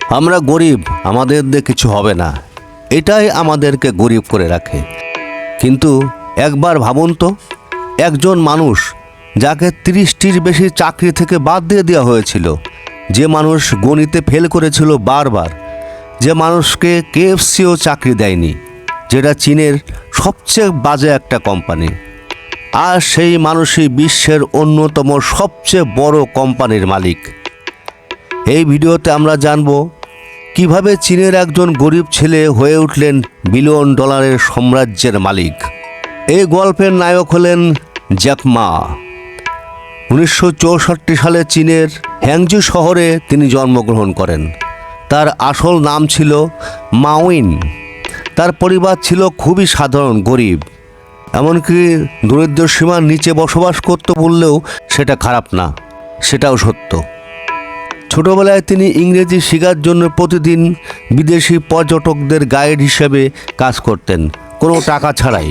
আমরা গরিব, আমাদের দিয়ে কিছু হবে না, এটাই আমাদেরকে গরিব করে রাখে। কিন্তু একবার ভাবুন তো, একজন মানুষ যাকে 30টির বেশি চাকরি থেকে বাদ দিয়ে দেওয়া হয়েছিল, যে মানুষ গণিতে ফেল করেছিল বারবার, যে মানুষকে KFCও চাকরি দেয়নি, যেটা চীনের সবচেয়ে বাজে একটা কোম্পানি, আর সেই মানুষই বিশ্বের অন্যতম সবচেয়ে বড় কোম্পানির মালিক। এই ভিডিওতে আমরা জানব কিভাবে চীনের একজন গরিব ছেলে হয়ে উঠলেন বিলিয়ন ডলারের সাম্রাজ্যের মালিক। এই গল্পের নায়ক হলেন জ্যাক মা। 1964 সালে চীনের হ্যাংজু শহরে তিনি জন্মগ্রহণ করেন। তার আসল নাম ছিল মাওয়িন। তার পরিবার ছিল খুবই সাধারণ, গরিব, এমনকি দরিদ্র সীমার নিচে বসবাস করতে বললেও সেটা খারাপ না, সেটাও সত্য। ছোটবেলায় তিনি ইংরেজি শেখার জন্য প্রতিদিন বিদেশি পর্যটকদের গাইড হিসেবে কাজ করতেন, কোনো টাকা ছাড়াই।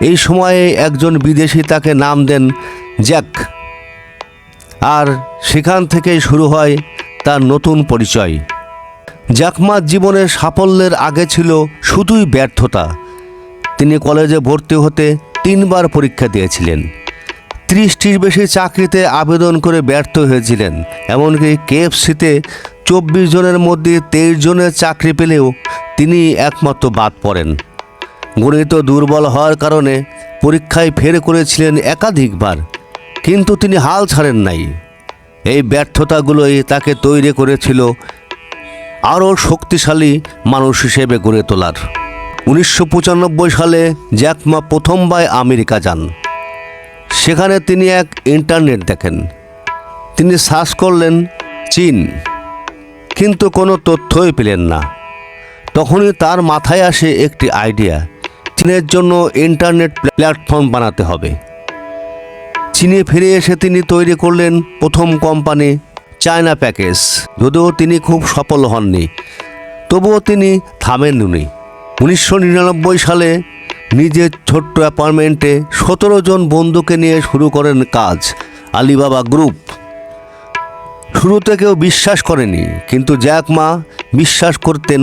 এই সময়ে একজন বিদেশি তাকে নাম দেন জ্যাক, আর সেখান থেকেই শুরু হয় তার নতুন পরিচয়। জ্যাক মার জীবনের সাফল্যের আগে ছিল শুধুই ব্যর্থতা। তিনি কলেজে ভর্তি হতে 3বার পরীক্ষা দিয়েছিলেন, 30টির বেশি চাকরিতে আবেদন করে ব্যর্থ হয়েছিলেন, এমনকি KFCতে 24 জনের মধ্যে 23 জনের চাকরি পেলেও তিনি একমাত্র বাদ পড়েন। গণিত দুর্বল হওয়ার কারণে পরীক্ষায় ফেল করেছিলেন একাধিকবার, কিন্তু তিনি হাল ছাড়েন নাই। এই ব্যর্থতাগুলোই তাকে তৈরি করেছিল আরও শক্তিশালী মানুষ হিসেবে গড়ে তোলার। 1995 সালে জ্যাক মা প্রথমবার আমেরিকা যান। সেখানে তিনি এক ইন্টারনেট দেখেন। তিনি সার্চ করলেন চীন, কিন্তু কোনো তথ্যই পেলেন না। তখনই তার মাথায় আসে একটি আইডিয়া, চীনের জন্য ইন্টারনেট প্ল্যাটফর্ম বানাতে হবে। চীনে ফিরে এসে তিনি তৈরি করলেন প্রথম কোম্পানি চায়না প্যাকেজ। যদিও তিনি খুব সফল হননি, তবুও তিনি থামেননি। 1999 সালে নিজের ছোট্ট অ্যাপার্টমেন্টে 17 জন বন্ধুকে নিয়ে শুরু করেন কাজ, আলিবাবা গ্রুপ। শুরুতে কেউ বিশ্বাস করেনি, কিন্তু জ্যাক মা বিশ্বাস করতেন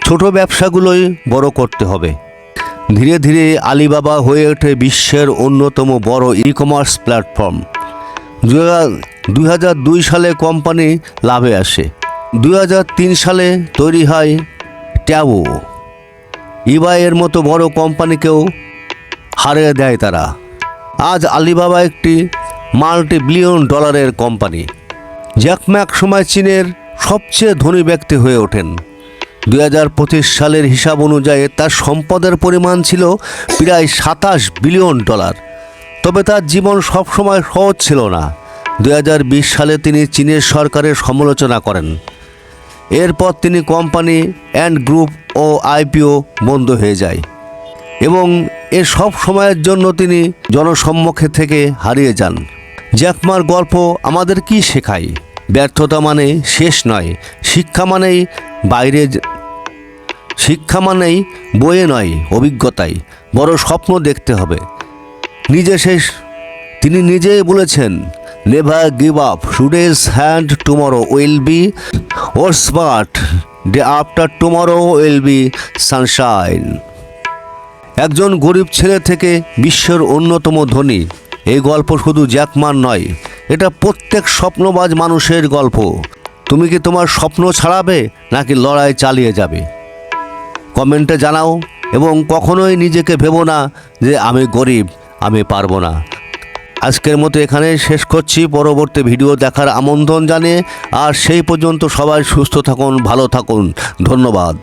ছোট ব্যবসাগুলোই বড় করতে হবে। ধীরে ধীরে আলিবাবা হয়ে ওঠে বিশ্বের অন্যতম বড় ই-কমার্স প্ল্যাটফর্ম। 2002 সালে কোম্পানি লাভে আসে। 2003 সালে তৈরি হয় ট্যাবো। ইবাইয়ের মতো বড় কোম্পানিকেও হারিয়ে দেয় তারা। আজ আলিবাবা একটি মাল্টি-বিলিয়ন ডলারের কোম্পানি। জ্যাক মা এক সময় চীনের সবচেয়ে ধনী ব্যক্তি হয়ে ওঠেন। 2025 সালের হিসাব অনুযায়ী তার সম্পদের পরিমাণ ছিল প্রায় 27 বিলিয়ন ডলার। তবে তার জীবন সবসময় সহজ ছিল না। 2020 সালে তিনি চীনের সরকারের সমালোচনা করেন। এরপর তিনি কোম্পানি অ্যান্ড গ্রুপ ও IPO বন্ধ হয়ে যায়, এবং এ সব সময়ের জন্য তিনি জনসম্মুখে থেকে হারিয়ে যান। জ্যাক মার গল্প আমাদের কি শেখায়? ব্যর্থতা মানে শেষ নয়, শিক্ষা মানেই বইয়ে নয়, অভিজ্ঞতায়। বড় স্বপ্ন দেখতে হবে। তিনি নিজেই বলেছেন, never give up, today's hard tomorrow will be worse but, day after tomorrow will be sunshine. একজন গরিব ছেলে থেকে বিশ্বের অন্যতম ধনী, এই গল্প শুধু জ্যাক মার নয়, এটা প্রত্যেক স্বপ্নবাজ মানুষের গল্প। তুমি কি তোমার স্বপ্ন ছাড়াবে নাকি লড়াই চালিয়ে যাবে? কমেন্টে জানাও, এবং কখনোই নিজেকে ভেবো না যে আমি গরিব, আমি পারবো না। আজকের মতো এখানে শেষ করছি। পরবর্তী ভিডিও দেখার আমন্ত্রণ জানিয়ে, আর সেই পর্যন্ত সবাই সুস্থ থাকুন, ভালো থাকুন। ধন্যবাদ।